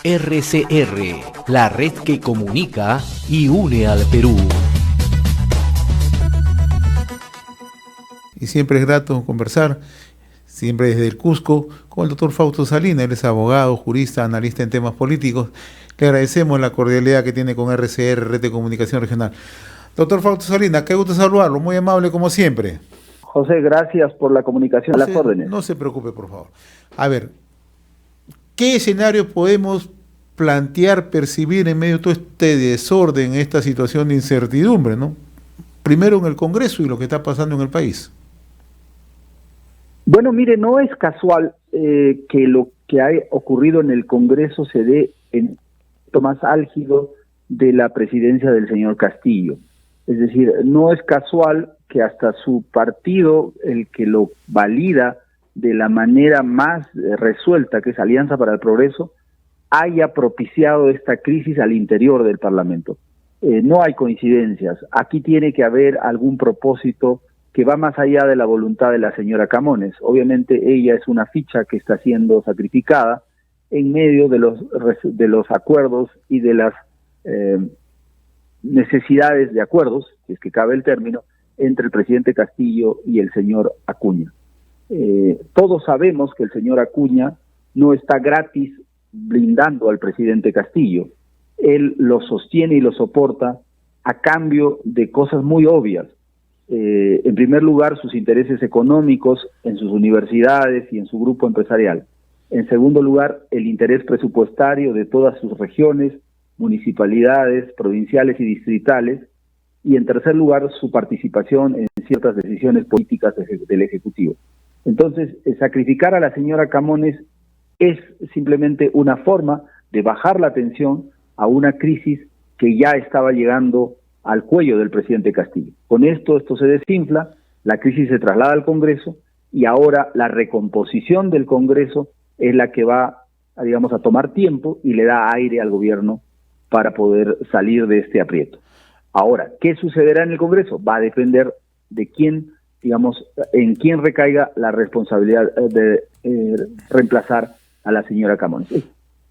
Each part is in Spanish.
RCR, la red que comunica y une al Perú. Y siempre es grato conversar, siempre desde el Cusco, con el doctor Fausto Salinas. Él es abogado, jurista, analista en temas políticos. Le agradecemos la cordialidad que tiene con RCR, Red de Comunicación Regional. Doctor Fausto Salinas, qué gusto saludarlo, muy amable como siempre. José, gracias por la comunicación, las órdenes. No se preocupe, por favor. A ver, ¿qué escenario podemos plantear, percibir en medio de todo este desorden, esta situación de incertidumbre, ¿no? Primero en el Congreso y lo que está pasando en el país. Bueno, mire, no es casual que lo que ha ocurrido en el Congreso se dé en el momento más álgido de la presidencia del señor Castillo. Es decir, no es casual que hasta su partido, el que lo valida de la manera más resuelta, que es Alianza para el Progreso, haya propiciado esta crisis al interior del Parlamento. No hay coincidencias. Aquí tiene que haber algún propósito que va más allá de la voluntad de la señora Camones. Obviamente ella es una ficha que está siendo sacrificada en medio de los acuerdos y de las necesidades de acuerdos, si es que cabe el término, entre el presidente Castillo y el señor Acuña. Todos sabemos que el señor Acuña no está gratis blindando al presidente Castillo. Él lo sostiene y lo soporta a cambio de cosas muy obvias. En primer lugar, sus intereses económicos en sus universidades y en su grupo empresarial. En segundo lugar, el interés presupuestario de todas sus regiones, municipalidades, provinciales y distritales. Y en tercer lugar, su participación en ciertas decisiones políticas del Ejecutivo. Entonces, sacrificar a la señora Camones es simplemente una forma de bajar la tensión a una crisis que ya estaba llegando al cuello del presidente Castillo. Con esto se desinfla, la crisis se traslada al Congreso y ahora la recomposición del Congreso es la que va, digamos, a tomar tiempo y le da aire al gobierno para poder salir de este aprieto. Ahora, ¿qué sucederá en el Congreso? Va a depender de quién, digamos, en quién recaiga la responsabilidad de reemplazar a la señora Camones.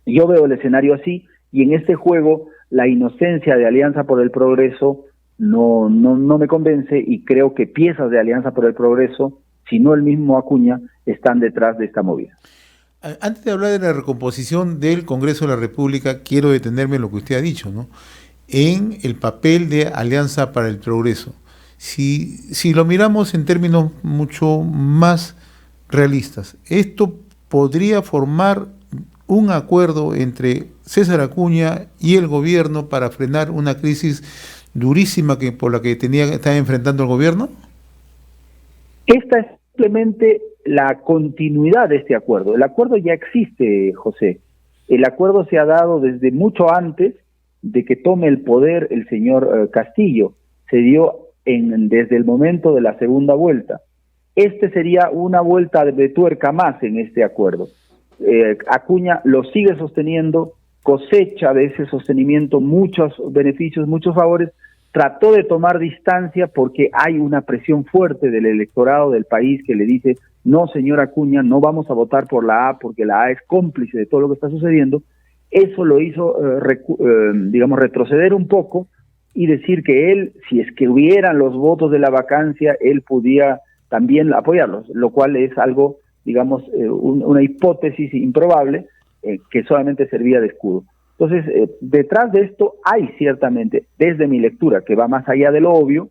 Yo veo el escenario así, y en este juego la inocencia de Alianza por el Progreso no me convence, y creo que piezas de Alianza por el Progreso, si no el mismo Acuña, están detrás de esta movida. Antes de hablar de la recomposición del Congreso de la República, quiero detenerme en lo que usted ha dicho, ¿no? En el papel de Alianza para el Progreso. Si lo miramos en términos mucho más realistas, esto podría formar un acuerdo entre César Acuña y el gobierno para frenar una crisis durísima por la que está enfrentando el gobierno. Esta es simplemente la continuidad de este acuerdo. El acuerdo ya existe, José. El acuerdo se ha dado desde mucho antes de que tome el poder el señor Castillo. Se dio desde el momento de la segunda vuelta. Este sería una vuelta de tuerca más en este acuerdo. Acuña lo sigue sosteniendo, cosecha de ese sostenimiento muchos beneficios, muchos favores. Trató de tomar distancia porque hay una presión fuerte del electorado del país que le dice: no, señor Acuña, no vamos a votar por la A porque la A es cómplice de todo lo que está sucediendo. Eso lo hizo, digamos, retroceder un poco y decir que él, si es que hubieran los votos de la vacancia, él podía también apoyarlos, lo cual es algo, digamos, una hipótesis improbable que solamente servía de escudo. Entonces, detrás de esto hay ciertamente, desde mi lectura, que va más allá de lo obvio,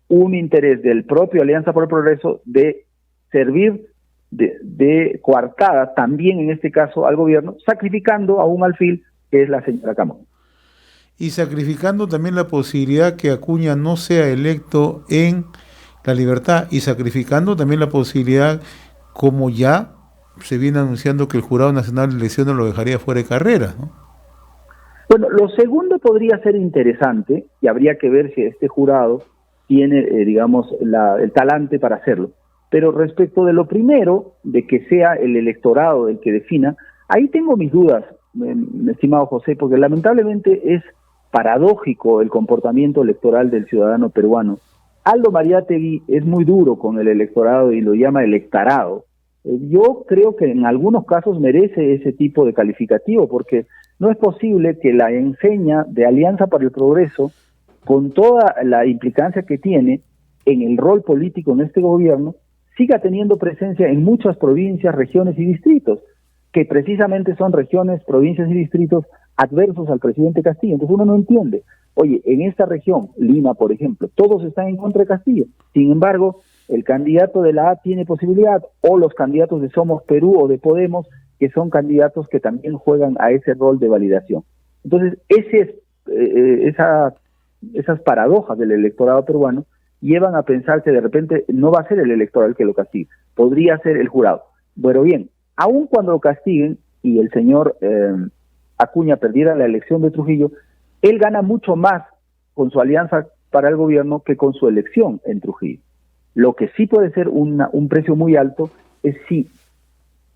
un interés del propio Alianza por el Progreso de servir de coartada también en este caso al gobierno, sacrificando a un alfil que es la señora Camones. Y sacrificando también la posibilidad que Acuña no sea electo en La Libertad, y sacrificando también la posibilidad, como ya se viene anunciando, que el Jurado Nacional de Elecciones lo dejaría fuera de carrera, ¿no? Bueno, lo segundo podría ser interesante, y habría que ver si este jurado tiene, digamos, el talante para hacerlo. Pero respecto de lo primero, de que sea el electorado el que defina, ahí tengo mis dudas, estimado José, porque lamentablemente es paradójico el comportamiento electoral del ciudadano peruano. Aldo Mariátegui es muy duro con el electorado y lo llama electarado. Yo creo que en algunos casos merece ese tipo de calificativo, porque no es posible que la enseña de Alianza para el Progreso, con toda la implicancia que tiene en el rol político en este gobierno, siga teniendo presencia en muchas provincias, regiones y distritos, que precisamente son regiones, provincias y distritos adversos al presidente Castillo. Entonces uno no entiende, oye, en esta región, Lima por ejemplo, todos están en contra de Castillo, sin embargo, el candidato de la A tiene posibilidad, o los candidatos de Somos Perú o de Podemos, que son candidatos que también juegan a ese rol de validación. Entonces, esas paradojas del electorado peruano llevan a pensar que de repente no va a ser el electorado el que lo castigue, podría ser el jurado. Bueno, bien, aun cuando lo castiguen y el señor Acuña perdiera la elección de Trujillo, él gana mucho más con su alianza para el gobierno que con su elección en Trujillo. Lo que sí puede ser un precio muy alto es si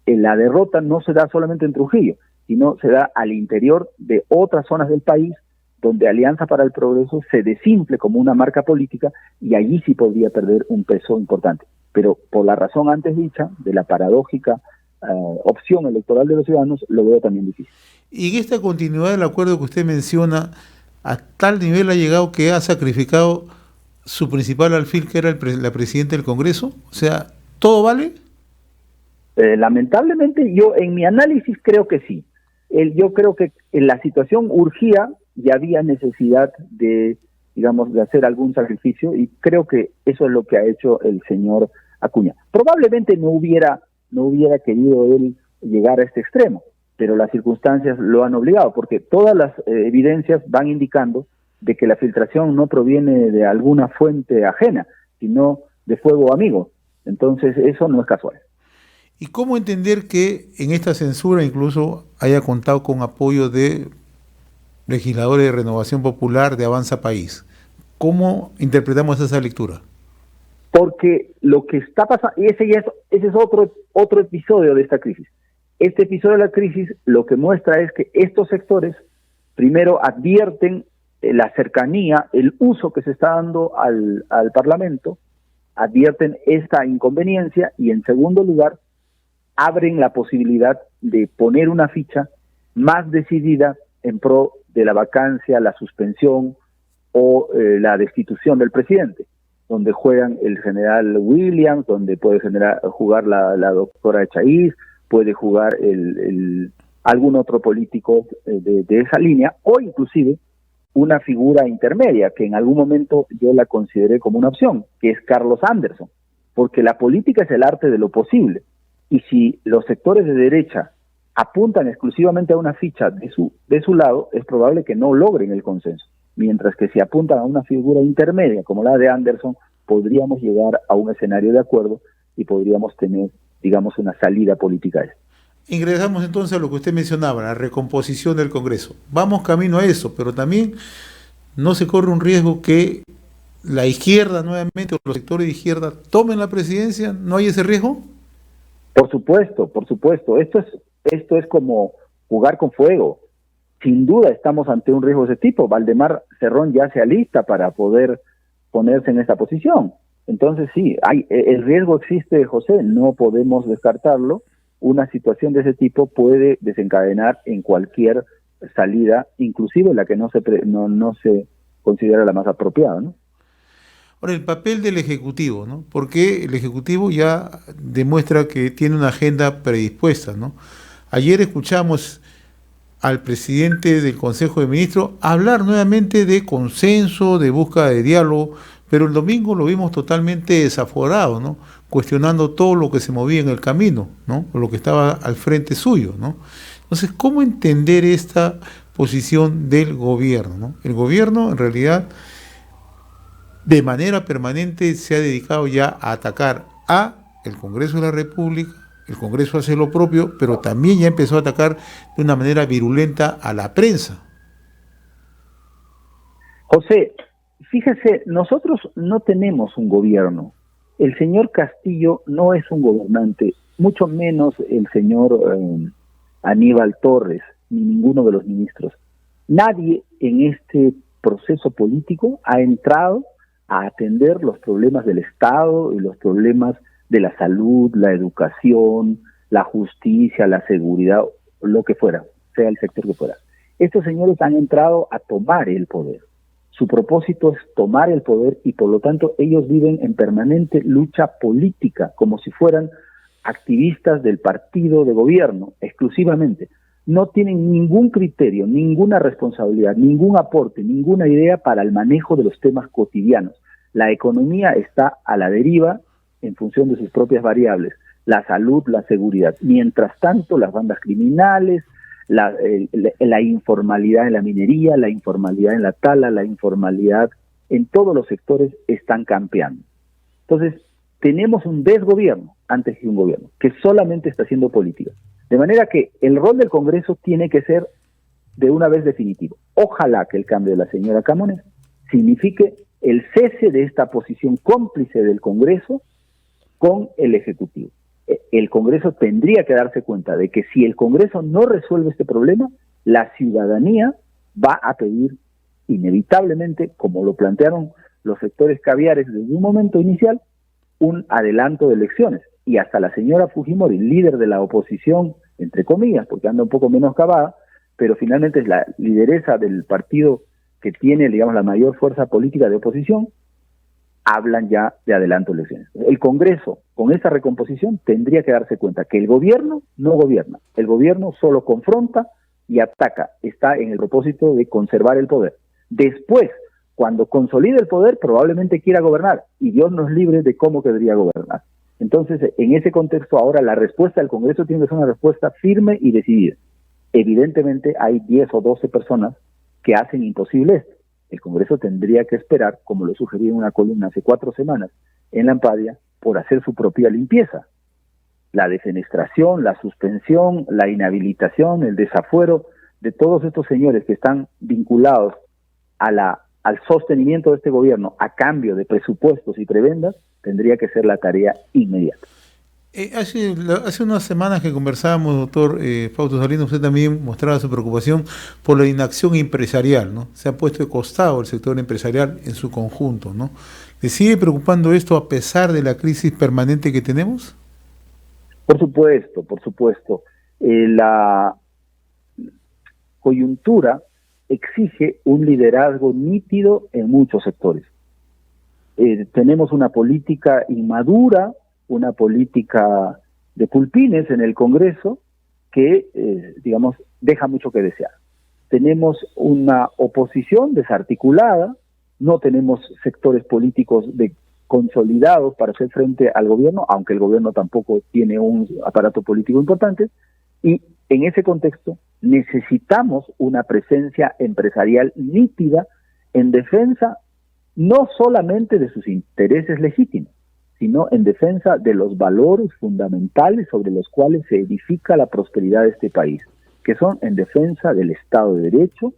la derrota no se da solamente en Trujillo, sino se da al interior de otras zonas del país, donde Alianza para el Progreso se desinfle como una marca política, y allí sí podría perder un peso importante. Pero por la razón antes dicha, de la paradójica opción electoral de los ciudadanos, lo veo también difícil. Y en esta continuidad del acuerdo que usted menciona, a tal nivel ha llegado que ha sacrificado su principal alfil, que era la presidenta del Congreso. O sea, ¿todo vale? Lamentablemente, yo en mi análisis creo que sí. Yo creo que en la situación urgía y había necesidad de, digamos, de hacer algún sacrificio, y creo que eso es lo que ha hecho el señor Acuña. Probablemente no hubiera querido él llegar a este extremo, pero las circunstancias lo han obligado, porque todas las evidencias van indicando de que la filtración no proviene de alguna fuente ajena, sino de fuego amigo. Entonces eso no es casual. ¿Y cómo entender que en esta censura incluso haya contado con apoyo de legisladores de Renovación Popular, de Avanza País? ¿Cómo interpretamos esa lectura? Porque lo que está pasando, y ese es otro episodio de esta crisis. Este episodio de la crisis lo que muestra es que estos sectores primero advierten la cercanía, el uso que se está dando al Parlamento, advierten esta inconveniencia, y en segundo lugar abren la posibilidad de poner una ficha más decidida en pro de la vacancia, la suspensión o la destitución del presidente, donde juegan el general Williams, donde puede jugar la doctora Echaíz, puede jugar algún otro político de esa línea, o inclusive una figura intermedia, que en algún momento yo la consideré como una opción, que es Carlos Anderson, porque la política es el arte de lo posible, y si los sectores de derecha apuntan exclusivamente a una ficha de su lado, es probable que no logren el consenso, mientras que si apuntan a una figura intermedia como la de Anderson, podríamos llegar a un escenario de acuerdo y podríamos tener, digamos, una salida política a esto. Ingresamos entonces a lo que usted mencionaba, la recomposición del Congreso. Vamos camino a eso, pero también no se corre un riesgo que la izquierda nuevamente, o los sectores de izquierda, tomen la presidencia. ¿No hay ese riesgo? Por supuesto, por supuesto. Esto es como jugar con fuego. Sin duda estamos ante un riesgo de ese tipo. Valdemar Cerrón ya se alista para poder ponerse en esta posición. Entonces sí, el riesgo existe, José, no podemos descartarlo. Una situación de ese tipo puede desencadenar en cualquier salida, inclusive la que no se considera la más apropiada, ¿no? Ahora, el papel del Ejecutivo, ¿no? Porque el Ejecutivo ya demuestra que tiene una agenda predispuesta, ¿no? Ayer escuchamos al presidente del Consejo de Ministros hablar nuevamente de consenso, de búsqueda de diálogo, pero el domingo lo vimos totalmente desaforado, ¿no? Cuestionando todo lo que se movía en el camino, ¿no? O lo que estaba al frente suyo, ¿no? Entonces, ¿cómo entender esta posición del gobierno, ¿no? El gobierno, en realidad, de manera permanente se ha dedicado ya a atacar a el Congreso de la República. El Congreso hace lo propio, pero también ya empezó a atacar de una manera virulenta a la prensa. José, fíjese, nosotros no tenemos un gobierno. El señor Castillo no es un gobernante, mucho menos el señor Aníbal Torres, ni ninguno de los ministros. Nadie en este proceso político ha entrado a atender los problemas del Estado y los problemas de la salud, la educación, la justicia, la seguridad, lo que fuera, sea el sector que fuera. Estos señores han entrado a tomar el poder. Su propósito es tomar el poder y por lo tanto ellos viven en permanente lucha política, como si fueran activistas del partido de gobierno, exclusivamente. No tienen ningún criterio, ninguna responsabilidad, ningún aporte, ninguna idea para el manejo de los temas cotidianos. La economía está a la deriva en función de sus propias variables. La salud, la seguridad. Mientras tanto, las bandas criminales, la informalidad en la minería, la informalidad en la tala, la informalidad en todos los sectores están campeando. Entonces, tenemos un desgobierno antes que un gobierno, que solamente está haciendo política. De manera que el rol del Congreso tiene que ser de una vez definitivo. Ojalá que el cambio de la señora Camones signifique el cese de esta posición cómplice del Congreso con el Ejecutivo. El Congreso tendría que darse cuenta de que si el Congreso no resuelve este problema, la ciudadanía va a pedir inevitablemente, como lo plantearon los sectores caviares desde un momento inicial, un adelanto de elecciones. Y hasta la señora Fujimori, líder de la oposición, entre comillas, porque anda un poco menoscabada, pero finalmente es la lideresa del partido que tiene, digamos, la mayor fuerza política de oposición, hablan ya de adelanto de elecciones. El Congreso, con esa recomposición, tendría que darse cuenta que el gobierno no gobierna. El gobierno solo confronta y ataca. Está en el propósito de conservar el poder. Después, cuando consolide el poder, probablemente quiera gobernar. Y Dios nos libre de cómo debería gobernar. Entonces, en ese contexto, ahora la respuesta del Congreso tiene que ser una respuesta firme y decidida. Evidentemente, hay 10 o 12 personas que hacen imposible esto. El Congreso tendría que esperar, como lo sugerí en una columna hace 4 semanas en La Ampadia, por hacer su propia limpieza. La defenestración, la suspensión, la inhabilitación, el desafuero de todos estos señores que están vinculados al sostenimiento de este gobierno a cambio de presupuestos y prebendas, tendría que ser la tarea inmediata. Hace unas semanas que conversábamos, doctor Fausto Salinas, usted también mostraba su preocupación por la inacción empresarial, ¿no? Se ha puesto de costado el sector empresarial en su conjunto, ¿no? ¿Le sigue preocupando esto a pesar de la crisis permanente que tenemos? Por supuesto, por supuesto. La coyuntura exige un liderazgo nítido en muchos sectores. Tenemos una política inmadura, una política de pulpines en el Congreso que, digamos, deja mucho que desear. Tenemos una oposición desarticulada, no tenemos sectores políticos consolidados para hacer frente al gobierno, aunque el gobierno tampoco tiene un aparato político importante, y en ese contexto necesitamos una presencia empresarial nítida en defensa no solamente de sus intereses legítimos, sino en defensa de los valores fundamentales sobre los cuales se edifica la prosperidad de este país, que son en defensa del Estado de Derecho,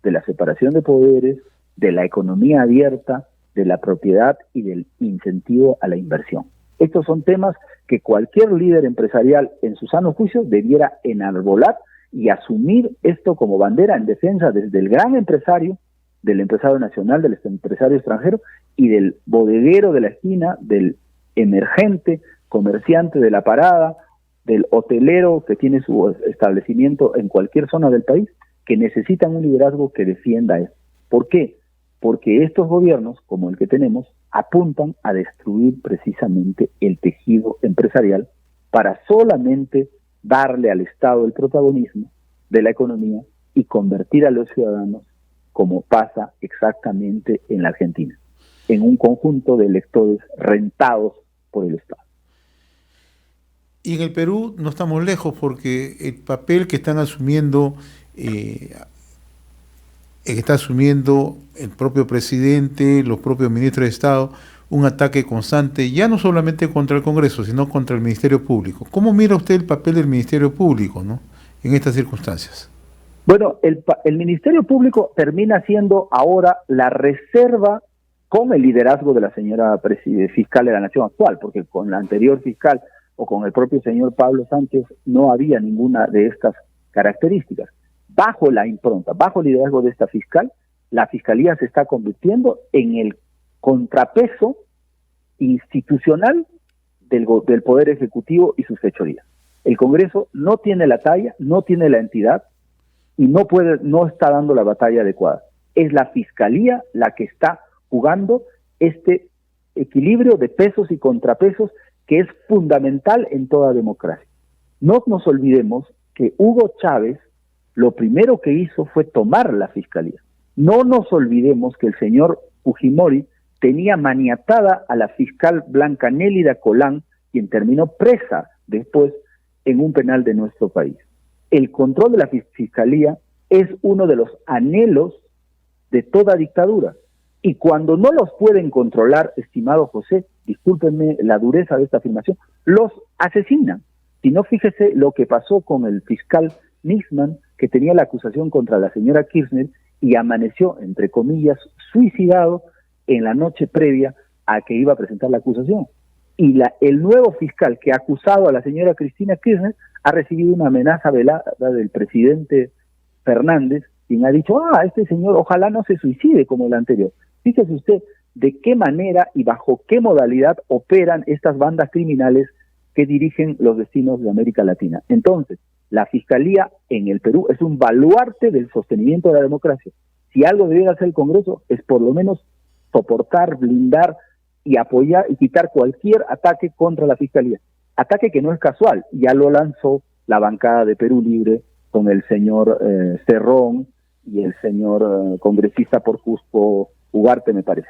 de la separación de poderes, de la economía abierta, de la propiedad y del incentivo a la inversión. Estos son temas que cualquier líder empresarial en su sano juicio debiera enarbolar y asumir esto como bandera en defensa desde el gran empresario, del empresario nacional, del empresario extranjero y del bodeguero de la esquina, del emergente, comerciante de la parada, del hotelero que tiene su establecimiento en cualquier zona del país, que necesitan un liderazgo que defienda eso. ¿Por qué? Porque estos gobiernos, como el que tenemos, apuntan a destruir precisamente el tejido empresarial para solamente darle al Estado el protagonismo de la economía y convertir a los ciudadanos, como pasa exactamente en la Argentina, en un conjunto de electores rentados por el Estado. Y en el Perú no estamos lejos porque el papel que están asumiendo el propio presidente, los propios ministros de Estado, un ataque constante, ya no solamente contra el Congreso, sino contra el Ministerio Público. ¿Cómo mira usted el papel del Ministerio Público, ¿no?, en estas circunstancias? Bueno, el Ministerio Público termina siendo ahora la reserva con el liderazgo de la señora fiscal de la Nación actual, porque con la anterior fiscal o con el propio señor Pablo Sánchez no había ninguna de estas características. Bajo la impronta, bajo el liderazgo de esta fiscal, la Fiscalía se está convirtiendo en el contrapeso institucional del Poder Ejecutivo y sus fechorías. El Congreso no tiene la talla, no tiene la entidad y no está dando la batalla adecuada. Es la Fiscalía la que está jugando este equilibrio de pesos y contrapesos que es fundamental en toda democracia. No nos olvidemos que Hugo Chávez lo primero que hizo fue tomar la Fiscalía. No nos olvidemos que el señor Fujimori tenía maniatada a la fiscal Blanca Nélida Colán, quien terminó presa después en un penal de nuestro país. El control de la Fiscalía es uno de los anhelos de toda dictadura. Y cuando no los pueden controlar, estimado José, discúlpenme la dureza de esta afirmación, los asesinan. Si no, fíjese lo que pasó con el fiscal Nisman, que tenía la acusación contra la señora Kirchner y amaneció, entre comillas, suicidado en la noche previa a que iba a presentar la acusación. Y el nuevo fiscal que ha acusado a la señora Cristina Kirchner ha recibido una amenaza velada del presidente Fernández, quien ha dicho, este señor ojalá no se suicide como el anterior. Fíjese usted de qué manera y bajo qué modalidad operan estas bandas criminales que dirigen los destinos de América Latina. Entonces, la Fiscalía en el Perú es un baluarte del sostenimiento de la democracia. Si algo debiera hacer el Congreso es por lo menos soportar, blindar y apoyar y quitar cualquier ataque contra la Fiscalía. Ataque que no es casual, ya lo lanzó la bancada de Perú Libre con el señor Cerrón y el señor congresista por Cusco Ugarte, me parece.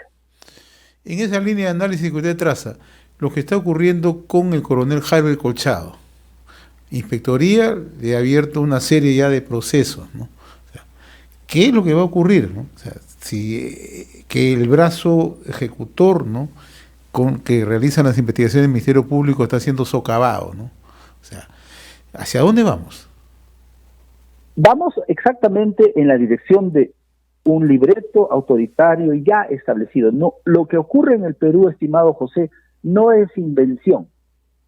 En esa línea de análisis que usted traza, lo que está ocurriendo con el coronel Jaime Colchado, Inspectoría le ha abierto una serie ya de procesos, ¿no? O sea, ¿qué es lo que va a ocurrir, ¿no? O sea, que el brazo ejecutor, ¿no?, que realizan las investigaciones del Ministerio Público está siendo socavado, ¿no? O sea, ¿hacia dónde vamos? Vamos exactamente en la dirección de un libreto autoritario ya establecido. No, lo que ocurre en el Perú, estimado José, no es invención,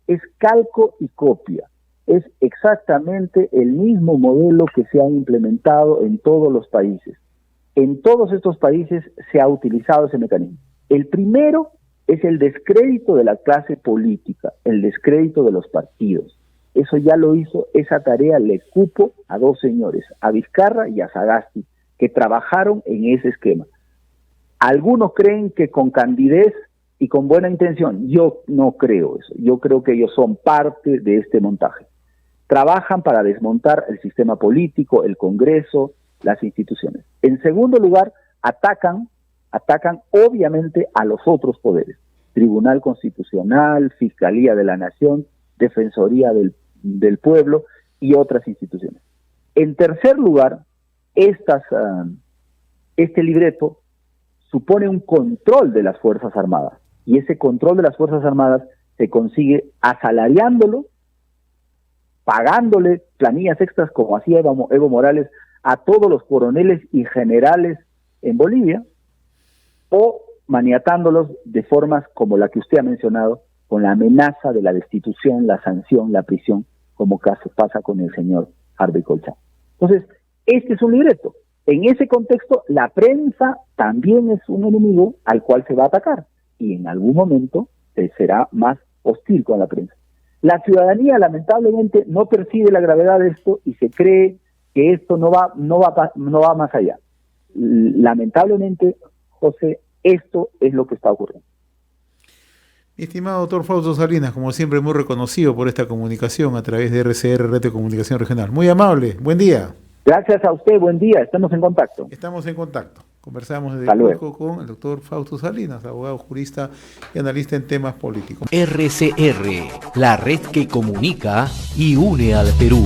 es calco y copia. Es exactamente el mismo modelo que se ha implementado en todos los países. En todos estos países se ha utilizado ese mecanismo. El primero es el descrédito de la clase política, el descrédito de los partidos. Eso ya lo hizo, esa tarea le cupo a dos señores, a Vizcarra y a Sagasti, que trabajaron en ese esquema. Algunos creen que con candidez y con buena intención. Yo no creo eso. Yo creo que ellos son parte de este montaje. Trabajan para desmontar el sistema político, el Congreso, las instituciones. En segundo lugar, atacan obviamente a los otros poderes. Tribunal Constitucional, Fiscalía de la Nación, Defensoría del Pueblo y otras instituciones. En tercer lugar, este libreto supone un control de las Fuerzas Armadas, y ese control de las Fuerzas Armadas se consigue asalariándolo, pagándole planillas extras como hacía Evo Morales a todos los coroneles y generales en Bolivia, o maniatándolos de formas como la que usted ha mencionado, con la amenaza de la destitución, la sanción, la prisión, como caso pasa con el señor Harvey Colchado. Entonces, este es un libreto. En ese contexto, la prensa también es un enemigo al cual se va a atacar, y en algún momento será más hostil con la prensa. La ciudadanía, lamentablemente, no percibe la gravedad de esto y se cree que esto no va más allá. Lamentablemente, José, esto es lo que está ocurriendo. Mi estimado doctor Fausto Salinas, como siempre, muy reconocido por esta comunicación a través de RCR, Red de Comunicación Regional. Muy amable, buen día. Gracias a usted, buen día, estamos en contacto. Estamos en contacto. Conversamos desde Cusco con el doctor Fausto Salinas, abogado, jurista y analista en temas políticos. RCR, la red que comunica y une al Perú.